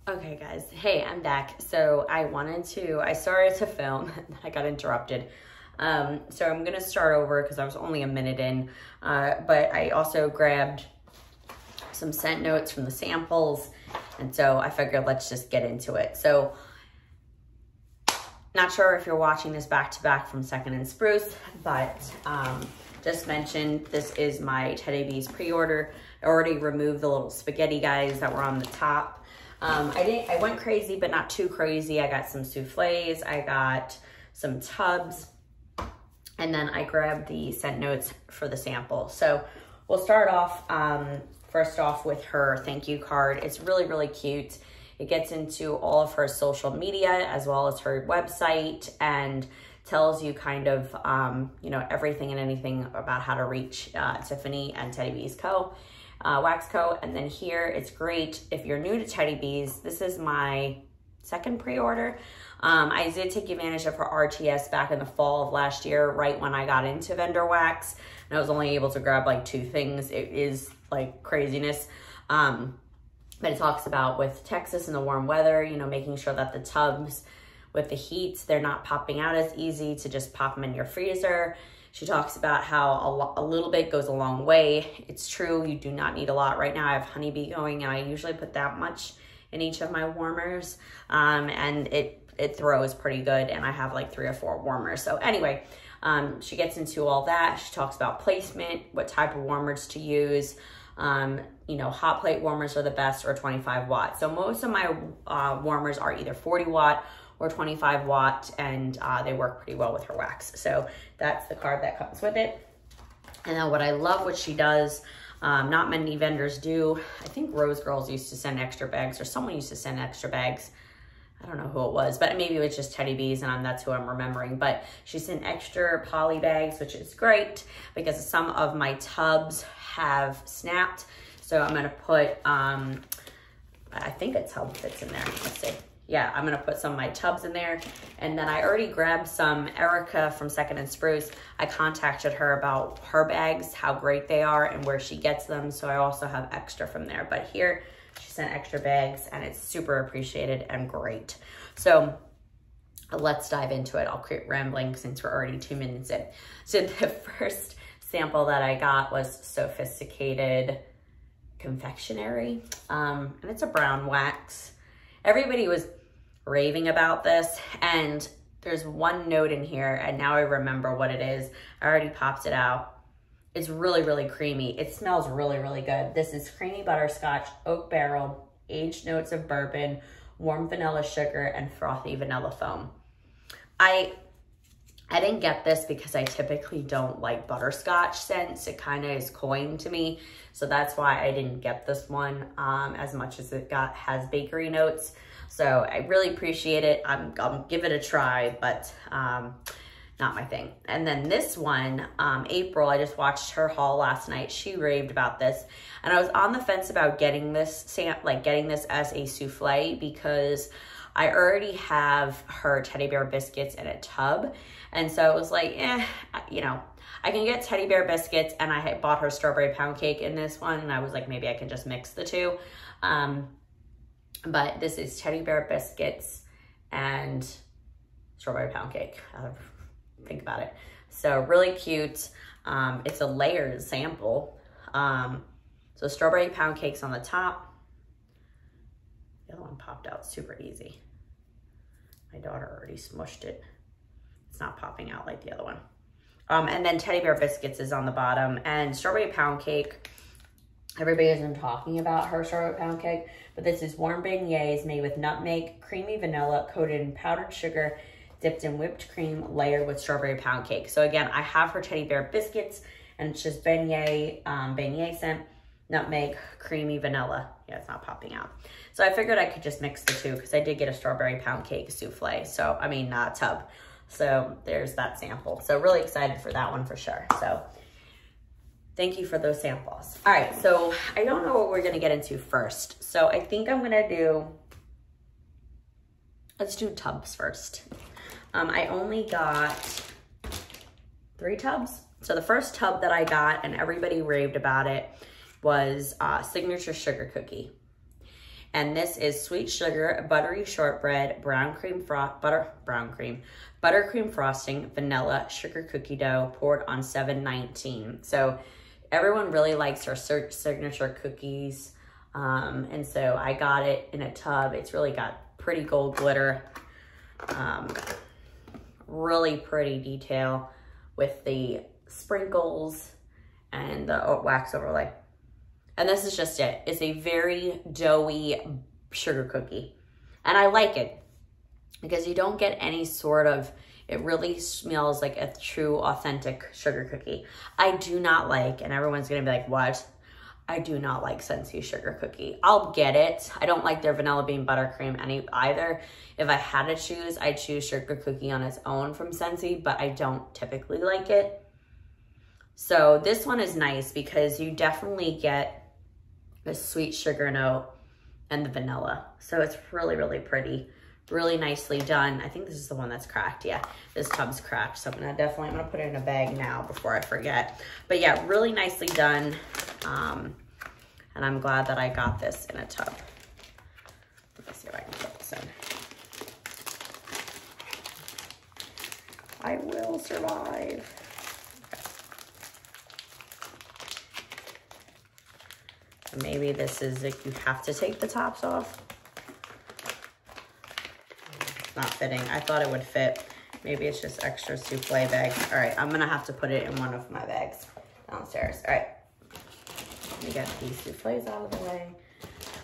Okay guys, hey, I'm back. So I started to film, I got interrupted. So I'm gonna start over because I was only a minute in, but I also grabbed some scent notes from the samples. And so I figured let's just get into it. So not sure if you're watching this back to back from Second and Spruce, but just mentioned this is my Teddy Bees pre-order. I already removed the little spaghetti guys that were on the top. I went crazy, but not too crazy. I got some souffles, I got some tubs, and then I grabbed the scent notes for the sample. So we'll start off, first off with her thank you card. It's really, really cute. It gets into all of her social media as well as her website and tells you kind of, you know, everything and anything about how to reach Tiffany and Teddy Bees Co. Wax Co. And then here, it's great if you're new to Teddy Bees. This is my second pre-order. I did take advantage of her RTS back in the fall of last year, right when I got into vendor wax, and I was only able to grab like 2 things. It is like craziness. But it talks about with Texas and the warm weather, you know, making sure that the tubs with the heat, they're not popping out as easy to just pop them in your freezer. She talks about how a little bit goes a long way. It's true, you do not need a lot. Right now I have honeybee going and I usually put that much in each of my warmers. And it throws pretty good and I have like 3 or 4 warmers. So anyway, she gets into all that. She talks about placement, what type of warmers to use. You know, hot plate warmers are the best or 25 watt. So most of my warmers are either 40 watt or 25 watt, and they work pretty well with her wax. So that's the card that comes with it. And then what I love what she does, not many vendors do. I think Rose Girls used to send extra bags, or someone used to send extra bags. I don't know who it was, but maybe it was just Teddy Bees and that's who I'm remembering. But she sent extra poly bags, which is great because some of my tubs have snapped. So I'm gonna put, I think a tub fits in there, let's see. Yeah, I'm gonna put some of my tubs in there. And then I already grabbed some Erica from Second and Spruce. I contacted her about her bags, how great they are and where she gets them. So I also have extra from there. But here, she sent extra bags and it's super appreciated and great. So let's dive into it. I'll quit rambling since we're already 2 minutes in. So the first sample that I got was Sophisticated Confectionery. And it's a brown wax. Everybody was raving about this and there's one note in here and now I remember what it is. I already popped it out. It's really, really creamy. It smells really, really good. This is creamy butterscotch, oak barrel, aged notes of bourbon, warm vanilla sugar, and frothy vanilla foam. I didn't get this because I typically don't like butterscotch scents. It kind of is cloying to me. So that's why I didn't get this one as much as it has bakery notes. So I really appreciate it. I'll give it a try, but not my thing. And then this one, April, I just watched her haul last night. She raved about this. And I was on the fence about getting this, getting this as a souffle because I already have her teddy bear biscuits in a tub. And so it was like, you know, I can get teddy bear biscuits and I had bought her strawberry pound cake in this one. And I was like, maybe I can just mix the two. But this is teddy bear biscuits and strawberry pound cake. Think about it. So really cute. It's a layered sample. So strawberry pound cake's on the top. The other one popped out super easy. My daughter already smushed it. It's not popping out like the other one. And then teddy bear biscuits is on the bottom and strawberry pound cake. Everybody has been talking about her strawberry pound cake, but this is warm beignets made with nutmeg, creamy vanilla, coated in powdered sugar, dipped in whipped cream, layered with strawberry pound cake. So again, I have her teddy bear biscuits and it's just beignet scent, nutmeg, creamy vanilla. Yeah, it's not popping out. So I figured I could just mix the two because I did get a strawberry pound cake souffle. So, I mean, tub. So there's that sample. So really excited for that one for sure. So thank you for those samples. All right, so I don't know what we're gonna get into first. So I think I'm gonna let's do tubs first. I only got 3 tubs. So the first tub that I got, and everybody raved about it, was Signature Sugar Cookie. And this is sweet sugar, buttery shortbread, buttercream frosting, vanilla, sugar cookie dough, poured on 719. So everyone really likes our signature cookies. And so I got it in a tub. It's really got pretty gold glitter. Really pretty detail with the sprinkles and the wax overlay. And this is just it. It's a very doughy sugar cookie. And I like it because you don't get any sort of, it really smells like a true, authentic sugar cookie. I do not like, and everyone's gonna be like, what? I do not like Scentsy sugar cookie. I'll get it. I don't like their vanilla bean buttercream either. If I had to choose, I'd choose sugar cookie on its own from Scentsy, but I don't typically like it. So this one is nice because you definitely get the sweet sugar note and the vanilla. So it's really, really pretty, really nicely done. I think this is the one that's cracked. Yeah, this tub's cracked. So I'm gonna put it in a bag now before I forget. But yeah, really nicely done. And I'm glad that I got this in a tub. Let me see if I can put this in. I will survive. Okay. Maybe this is like you have to take the tops off. It's not fitting. I thought it would fit. Maybe it's just extra souffle bags. All right, I'm gonna have to put it in one of my bags downstairs. All right. Let me get these souffles out of the way.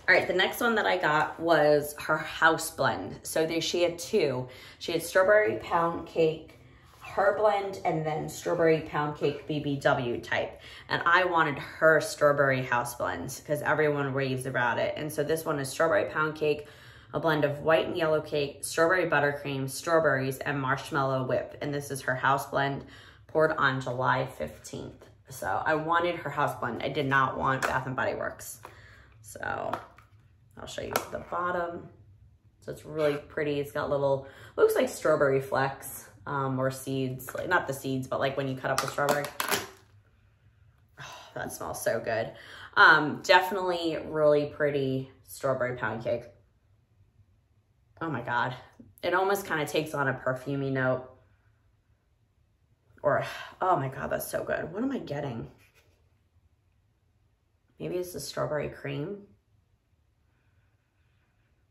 All right, the next one that I got was her house blend. So she had two. She had strawberry pound cake, her blend, and then strawberry pound cake BBW type. And I wanted her strawberry house blend because everyone raves about it. And so this one is strawberry pound cake, a blend of white and yellow cake, strawberry buttercream, strawberries, and marshmallow whip. And this is her house blend, poured on July 15th. So I wanted her house blend. I did not want Bath & Body Works. So I'll show you the bottom. So it's really pretty. It's got little, looks like strawberry flecks or seeds. Like, not the seeds, but like when you cut up the strawberry. Oh, that smells so good. Definitely really pretty strawberry pound cake. Oh my God. It almost kind of takes on a perfumey note. Or, oh my God, that's so good. What am I getting? Maybe it's the strawberry cream.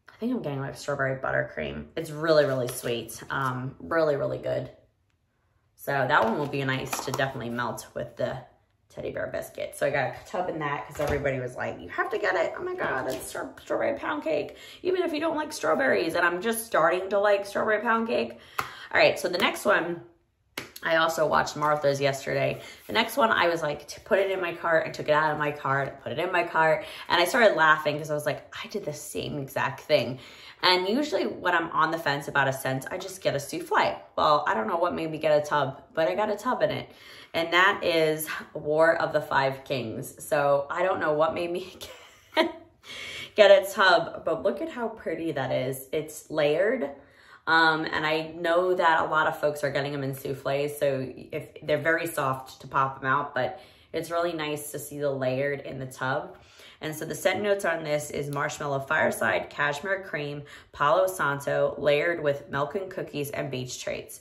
I think I'm getting like strawberry buttercream. It's really, really sweet. Really, really good. So that one will be nice to definitely melt with the teddy bear biscuit. So I got a tub in that because everybody was like, you have to get it. Oh my God, it's strawberry pound cake. Even if you don't like strawberries. And I'm just starting to like strawberry pound cake. All right, so the next one, I also watched Martha's yesterday. The next one, I was like, to put it in my cart. I took it out of my cart, put it in my cart, and I started laughing because I was like, I did the same exact thing. And usually when I'm on the fence about a scent, I just get a souffle. Well, I don't know what made me get a tub, but I got a tub in it. And that is War of the Five Kings. So I don't know what made me get a tub, but look at how pretty that is. It's layered. And I know that a lot of folks are getting them in souffles, so if they're very soft to pop them out, but it's really nice to see the layered in the tub. And so the scent notes on this is marshmallow fireside, cashmere cream, palo santo, layered with milk and cookies and beach treats.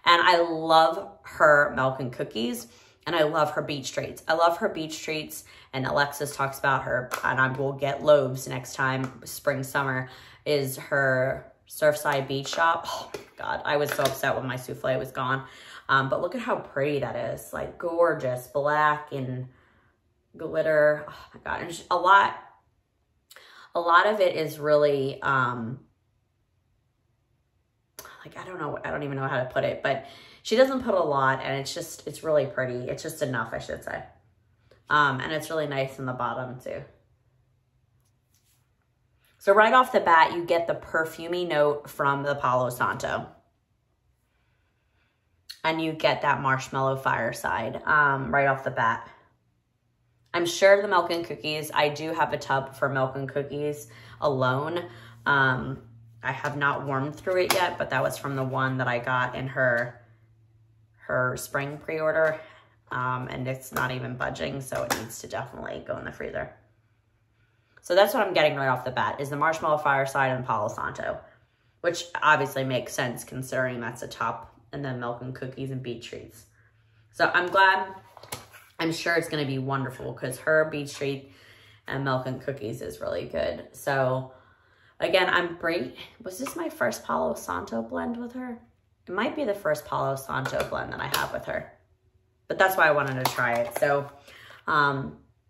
And I love her milk and cookies, and I love her beach treats. I love her beach treats, and Alexis talks about her, and I will get loaves next time, spring, summer, is her Surfside Beach Shop. Oh my God, I was so upset when my souffle was gone. But look at how pretty that is. Like gorgeous, black and glitter. Oh my God, and just a lot of it is really, like, I don't even know how to put it, but she doesn't put a lot, and it's really pretty. It's just enough, I should say. And it's really nice in the bottom too. So right off the bat, you get the perfumey note from the Palo Santo. And you get that marshmallow fireside right off the bat. I'm sure the milk and cookies, I do have a tub for milk and cookies alone. I have not warmed through it yet, but that was from the one that I got in her spring pre-order. And it's not even budging, so it needs to definitely go in the freezer. So that's what I'm getting right off the bat, is the Marshmallow Fireside and Palo Santo, which obviously makes sense considering that's a top, and then milk and cookies and beach treats. So I'm glad. I'm sure it's going to be wonderful because her beach treat and milk and cookies is really good. So again, was this my first Palo Santo blend with her? It might be the first Palo Santo blend that I have with her, but that's why I wanted to try it. So,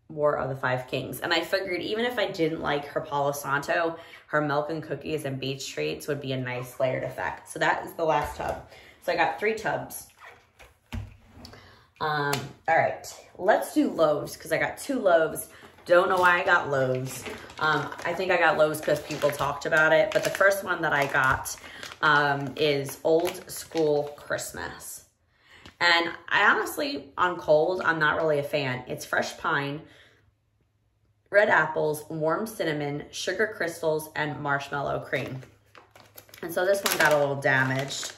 War of the Five Kings. And I figured even if I didn't like her Palo Santo, her milk and cookies and beach treats would be a nice layered effect. So that is the last tub. So I got 3 tubs. All right, let's do loaves because I got 2 loaves. Don't know why I got loaves. I think I got loaves because people talked about it. But the first one that I got is Old School Christmas. And I honestly, on cold, I'm not really a fan. It's fresh pine, red apples, warm cinnamon, sugar crystals, and marshmallow cream. And so this one got a little damaged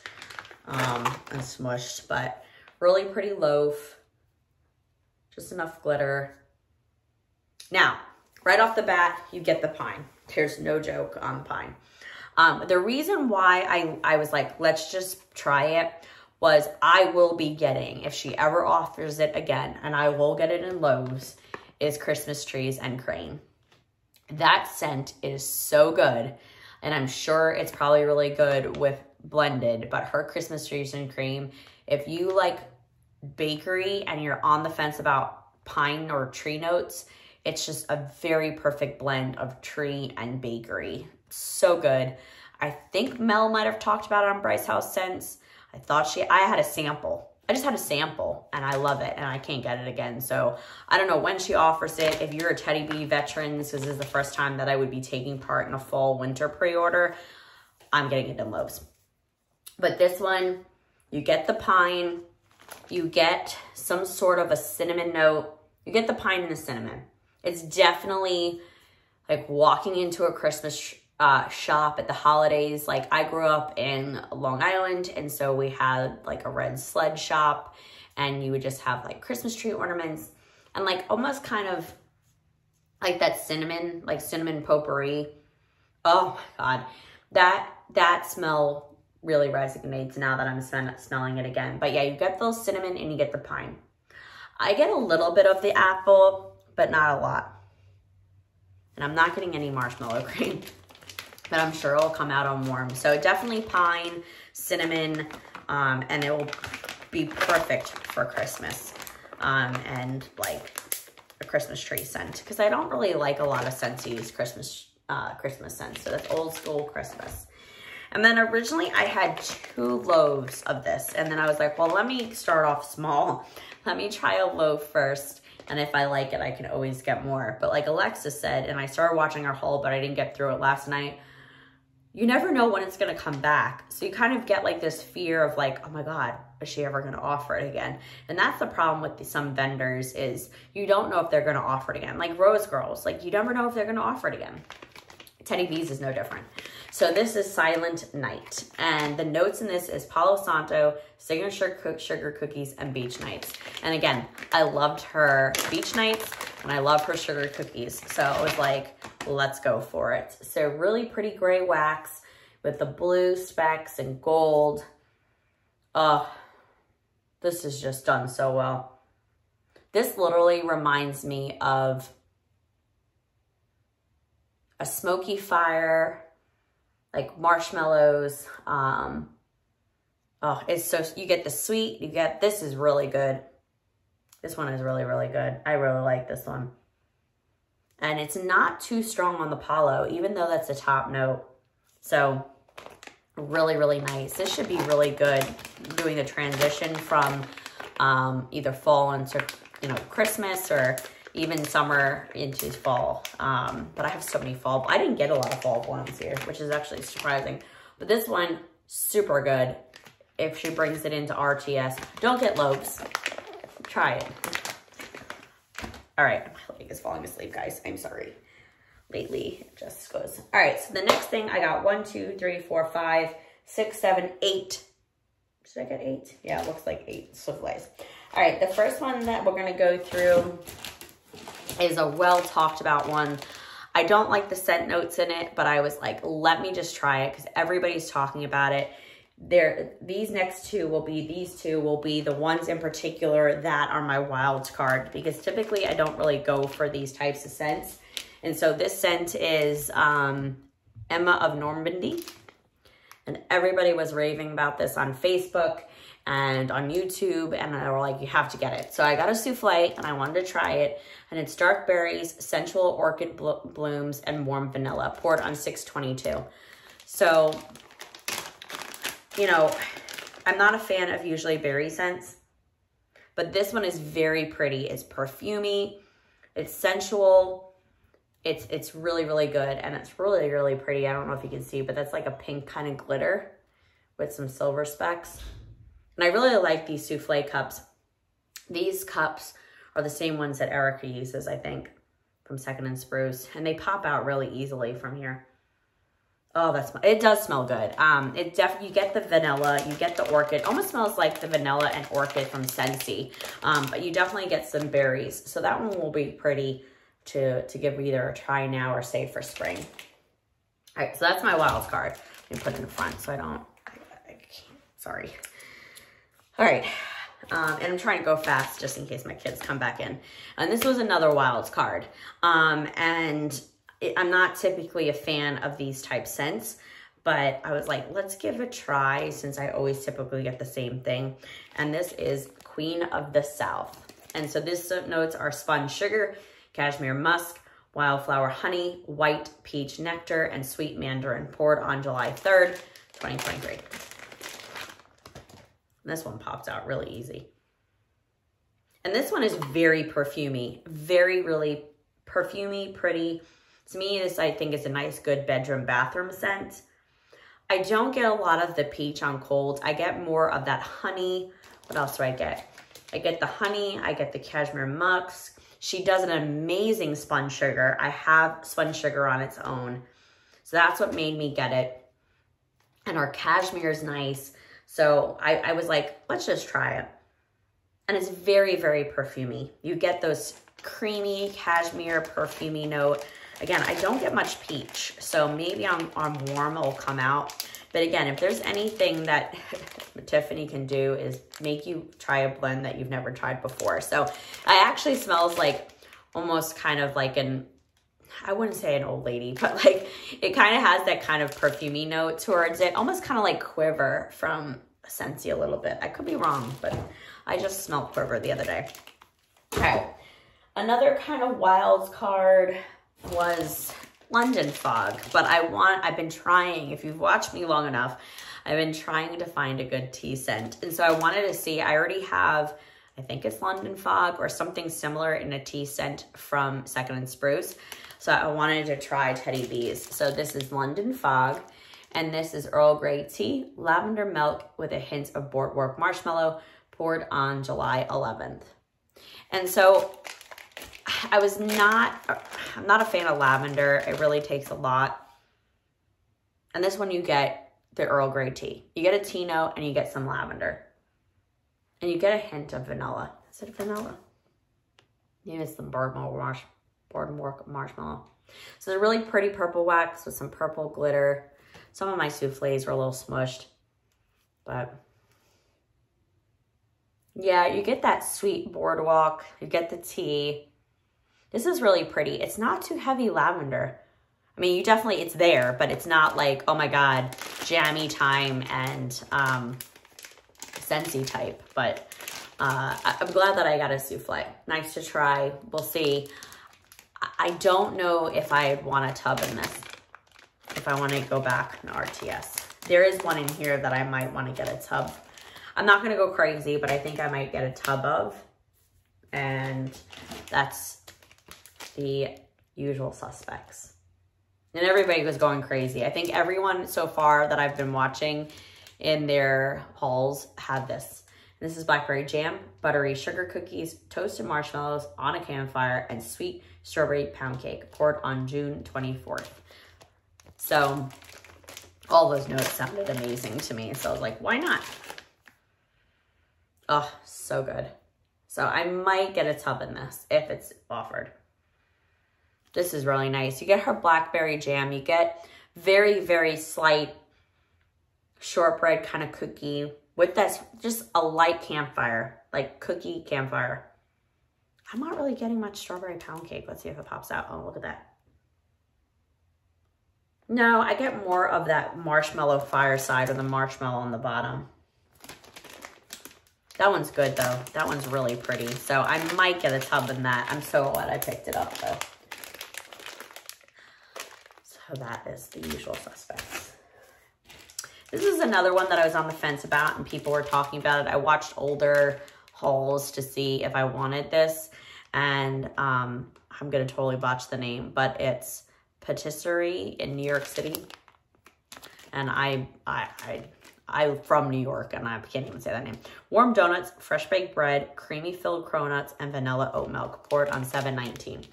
and smushed, but really pretty loaf. Just enough glitter. Now, right off the bat, you get the pine. There's no joke on the pine. The reason why I was like, let's just try it, was I will be getting, if she ever offers it again, and I will get it in Lowe's, is Christmas trees and crane. That scent is so good, and I'm sure it's probably really good with blended, but her Christmas trees and cream, if you like bakery and you're on the fence about pine or tree notes, it's just a very perfect blend of tree and bakery. So good. I think Mel might have talked about it on Bryce House Scents. I had a sample. I just had a sample and I love it and I can't get it again. So I don't know when she offers it. If you're a Teddy Bee veteran, this is the first time that I would be taking part in a fall winter pre-order. I'm getting it in Lowe's. But this one, you get the pine, you get some sort of a cinnamon note. You get the pine and the cinnamon. It's definitely like walking into a Christmas shop at the holidays. Like I grew up in Long Island, and so we had like a red sled shop, and you would just have like Christmas tree ornaments and like almost kind of like that cinnamon, like cinnamon potpourri. Oh my God, that smell really resonates now that I'm smelling it again. But yeah, you get the cinnamon and you get the pine. I get a little bit of the apple, but not a lot. And I'm not getting any marshmallow cream, but I'm sure it'll come out on warm. So definitely pine, cinnamon, and it will be perfect for Christmas and like a Christmas tree scent, because I don't really like a lot of scents to use Christmas scents. So that's Old School Christmas. And then originally I had 2 loaves of this, and then I was like, well, let me start off small. Let me try a loaf first, and if I like it, I can always get more. But like Alexa said, and I started watching her haul, but I didn't get through it last night, you never know when it's gonna come back. So you kind of get like this fear of like, oh my God, is she ever gonna offer it again? And that's the problem with some vendors, is you don't know if they're gonna offer it again. Like Rose Girls, like you never know if they're gonna offer it again. Teddy Bees is no different. So this is Silent Night, and the notes in this is Palo Santo, signature sugar cookies, and beach nights. And again, I loved her beach nights and I love her sugar cookies. So I was like, let's go for it. So really pretty gray wax with the blue specks and gold. Oh, this is just done so well. This literally reminds me of a smoky fire, like marshmallows. Oh, it's so, you get the sweet, this is really good. This one is really, really good. I really like this one. And it's not too strong on the Palo, even though that's a top note. So really, really nice. This should be really good doing the transition from either fall into, Christmas, or even summer into fall. But I have so many fall. I didn't get a lot of fall blends here, which is actually surprising. But this one, super good. If she brings it into RTS, don't get loaves. Try it. All right, my leg is falling asleep, guys. I'm sorry. Lately, it just goes. All right, so the next thing, I got 1, 2, 3, 4, 5, 6, 7, 8. Did I get 8? Yeah, it looks like 8 souffles. All right, the first one that we're gonna go through is a well talked about one. I don't like the scent notes in it, but I was like, let me just try it because everybody's talking about it. These two will be the ones in particular that are my wild card, because typically I don't really go for these types of scents. And so this scent is Emma of Normandy. And everybody was raving about this on Facebook and on YouTube, and they were like, you have to get it. So I got a souffle and I wanted to try it. And it's dark berries, sensual orchid blooms, and warm vanilla, poured on 622. So, you know, I'm not a fan of usually berry scents, but this one is very pretty. It's perfumey, it's sensual. It's really, really good, and it's really, really pretty. I don't know if you can see, but that's like a pink kind of glitter with some silver specks. And I really like these souffle cups. These cups are the same ones that Erica uses, I think, from Second and Spruce, and they pop out really easily from here. Oh, it does smell good. You get the vanilla, you get the orchid. Almost smells like the vanilla and orchid from Scentsy, but you definitely get some berries. So that one will be pretty to give either a try now or save for spring. All right, so that's my wild card. Let me put it in front so I can't, sorry. All right, and I'm trying to go fast just in case my kids come back in. And this was another wild card. I'm not typically a fan of these type scents, but I was like, let's give it a try since I always typically get the same thing. And this is Queen of the South. And so this notes are spun sugar, cashmere musk, wildflower honey, white peach nectar, and sweet mandarin, poured on July 3rd, 2023. This one popped out really easy. And this one is very perfumey, really perfumey, pretty. To me, this I think is a nice, good bedroom, bathroom scent. I don't get a lot of the peach on cold. I get more of that honey. What else do I get? I get the honey, I get the cashmere musk. She does an amazing spun sugar. I have spun sugar on its own. So that's what made me get it. And our cashmere is nice. So I was like, let's just try it. And it's very, very perfumey. You get those creamy cashmere perfumey note. Again, I don't get much peach. So maybe on warm it'll come out. But again, if there's anything that Tiffany can do is make you try a blend that you've never tried before. So it actually smells like almost kind of like I wouldn't say an old lady, but like it kind of has that kind of perfumey note towards it. Almost kind of like Quiver from Scentsy a little bit. I could be wrong, but I just smelled Quiver the other day. Okay. Another kind of wild card was London Fog, but I've been trying, if you've watched me long enough, I've been trying to find a good tea scent. And so I wanted to see, I already have, I think it's London Fog or something similar in a tea scent from Second and Spruce. So I wanted to try Teddy B's. So this is London Fog, and this is Earl Grey tea, lavender milk with a hint of boardwalk marshmallow, poured on July 11th. And so I'm not a fan of lavender. It really takes a lot. And this one you get the Earl Grey tea. You get a tea note and you get some lavender. And you get a hint of vanilla. Is it vanilla? Maybe it's the boardwalk marshmallow. So it's a really pretty purple wax with some purple glitter. Some of my souffles were a little smushed. But yeah, you get that sweet boardwalk. You get the tea. This is really pretty. It's not too heavy lavender. I mean, it's there, but it's not like, oh my God, jammy time and Scentsy type. But I'm glad that I got a souffle. Nice to try. We'll see. I don't know if I want a tub in this. If I want to go back in RTS. There is one in here that I might want to get a tub. I'm not going to go crazy, but I think I might get a tub of. And that's the usual suspects. And everybody was going crazy. I think everyone so far that I've been watching in their hauls had this. And this is blackberry jam, buttery sugar cookies, toasted marshmallows on a campfire, and sweet strawberry pound cake, poured on June 24th. So all those notes sounded amazing to me. So I was like, why not? Oh, so good. So I might get a tub in this if it's offered. This is really nice. You get her blackberry jam. You get very, very slight shortbread kind of cookie with this, just a light campfire, like cookie campfire. I'm not really getting much strawberry pound cake. Let's see if it pops out. Oh, look at that. No, I get more of that marshmallow fireside or the marshmallow on the bottom. That one's good though. That one's really pretty. So I might get a tub in that. I'm so glad I picked it up though. So that is the usual suspects. This is another one that I was on the fence about and people were talking about it. I watched older hauls to see if I wanted this. And I'm going to totally botch the name, but it's Patisserie in New York City. And I'm from New York and I can't even say that name. Warm donuts, fresh baked bread, creamy filled cronuts, and vanilla oat milk poured on $7.19.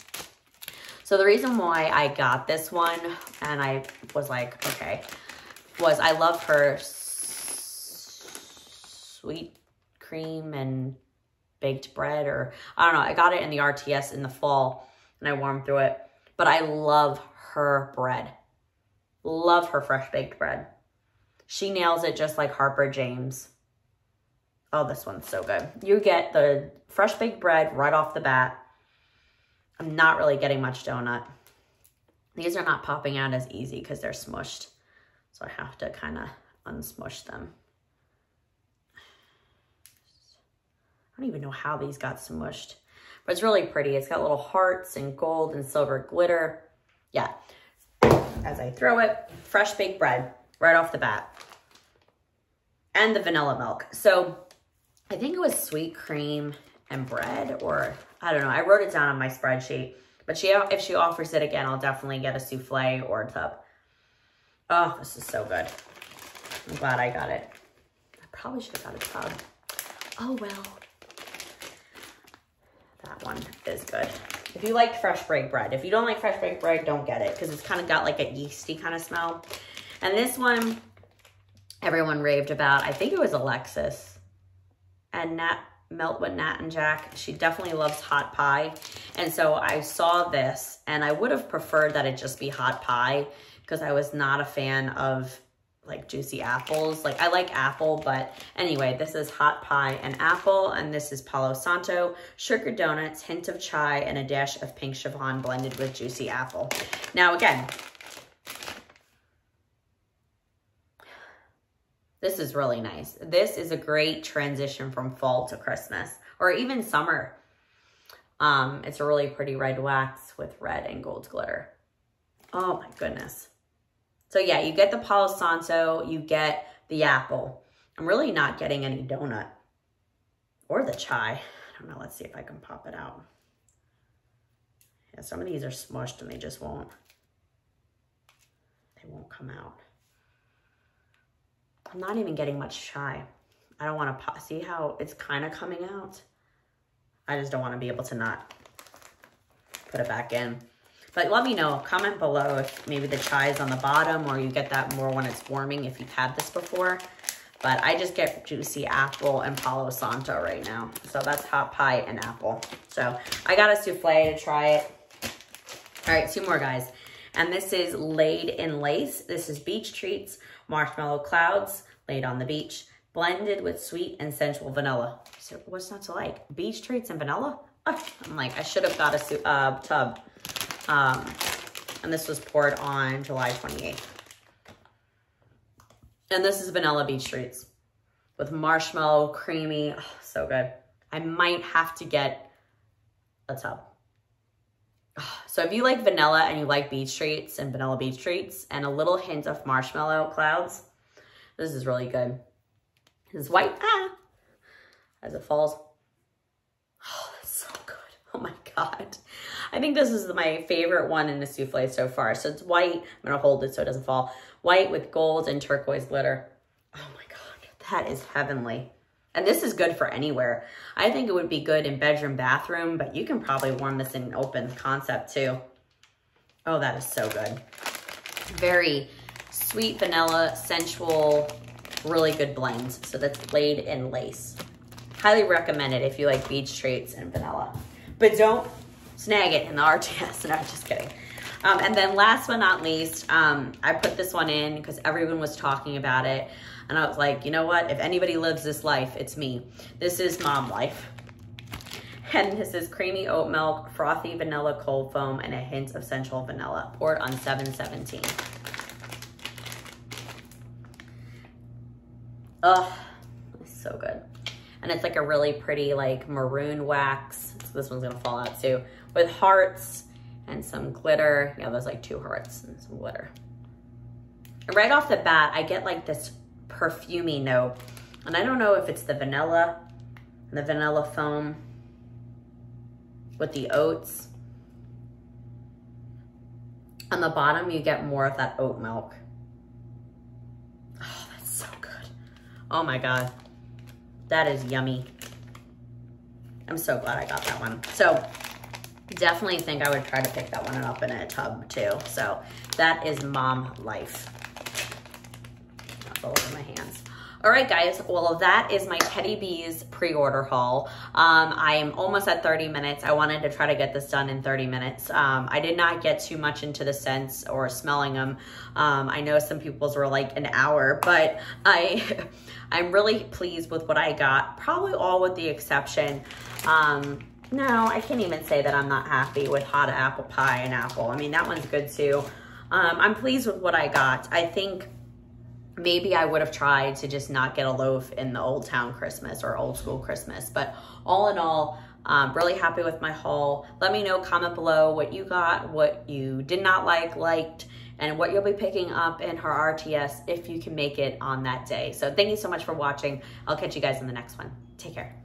So the reason why I got this one and I was like, okay, was I love her sweet cream and baked bread, or I don't know. I got it in the RTS in the fall and I warmed through it, but I love her bread. Love her fresh baked bread. She nails it just like Harper James. Oh, this one's so good. You get the fresh baked bread right off the bat. I'm not really getting much donut. These are not popping out as easy because they're smushed. So I have to kind of unsmush them. I don't even know how these got smushed, but it's really pretty. It's got little hearts and gold and silver glitter. Yeah. As I throw it, fresh baked bread right off the bat. And the vanilla milk. So I think it was sweet cream and bread, or I don't know. I wrote it down on my spreadsheet, but if she offers it again, I'll definitely get a souffle or a tub. Oh, this is so good. I'm glad I got it. I probably should have got a tub. Oh, well. That one is good. If you like fresh baked bread. If you don't like fresh baked bread, don't get it because it's kind of got like a yeasty kind of smell. And this one, everyone raved about. I think it was Alexis and Melt with Nat and Jack. She definitely loves hot pie. And so I saw this and I would have preferred that it just be hot pie because I was not a fan of like juicy apples. Like I like apple, but anyway, this is hot pie and apple, and this is Palo Santo, sugar donuts, hint of chai, and a dash of pink chiffon blended with juicy apple. Now again, this is really nice. This is a great transition from fall to Christmas or even summer. It's a really pretty red wax with red and gold glitter. Oh my goodness. So yeah, you get the Palo Santo, you get the apple. I'm really not getting any donut or the chai. I don't know, let's see if I can pop it out. Yeah, some of these are smushed and they just won't come out. I'm not even getting much chai. I don't want to see how it's kind of coming out. I just don't want to be able to not put it back in. But let me know, comment below if maybe the chai is on the bottom or you get that more when it's warming if you've had this before. But I just get juicy apple and Palo Santo right now. So that's hot pie and apple. So I got a souffle to try it. All right, two more guys. And this is Laid in Lace. This is Beach Treats, Marshmallow Clouds, laid on the beach, blended with sweet and sensual vanilla. So what's not to like? Beach Treats and vanilla? Oh, I'm like, I should have got a tub. And this was poured on July 28th. And this is vanilla Beach Treats with marshmallow, creamy, oh, so good. I might have to get a tub. So if you like vanilla and you like Beach Treats and vanilla Beach Treats and a little hint of marshmallow clouds, this is really good. This is white, as it falls. Oh, that's so good. Oh my God. I think this is my favorite one in the souffle so far. So it's white. I'm going to hold it so it doesn't fall. White with gold and turquoise glitter. Oh my God, that is heavenly. And this is good for anywhere. I think it would be good in bedroom, bathroom, but you can probably warm this in an open concept too. Oh, that is so good. Very sweet vanilla, sensual, really good blend. So that's Laid in Lace. Highly recommend it if you like Beach Treats and vanilla. But don't snag it in the RTS. No, just kidding. And then last but not least, I put this one in because everyone was talking about it. And I was like, you know what? If anybody lives this life, it's me. This is Mom Life. And this is creamy oat milk, frothy vanilla cold foam, and a hint of sensual vanilla, poured on 7/17. Ugh, it's so good. And it's like a really pretty like maroon wax. So this one's gonna fall out too. With hearts and some glitter. Yeah, there's like 2 hearts and some glitter. And right off the bat, I get like this perfumey note. And I don't know if it's the vanilla and the vanilla foam with the oats. On the bottom, you get more of that oat milk. Oh, that's so good. Oh my God. That is yummy. I'm so glad I got that one. So definitely think I would try to pick that one up in a tub too. So that is Mom Life. All over my hands. All right, guys, well, that is my Teddy Bees pre-order haul. I am almost at 30 minutes. I wanted to try to get this done in 30 minutes. I did not get too much into the scents or smelling them. I know some people's were like an hour, but I'm really pleased with what I got, probably all with the exception. No, I can't even say that I'm not happy with hot apple pie and apple. I mean, that one's good too. I'm pleased with what I got. I think maybe I would have tried to just not get a loaf in the Old Town Christmas or Old School Christmas. But all in all, really happy with my haul. Let me know, comment below what you got, what you did not like, liked, and what you'll be picking up in her RTS if you can make it on that day. So thank you so much for watching. I'll catch you guys in the next one. Take care.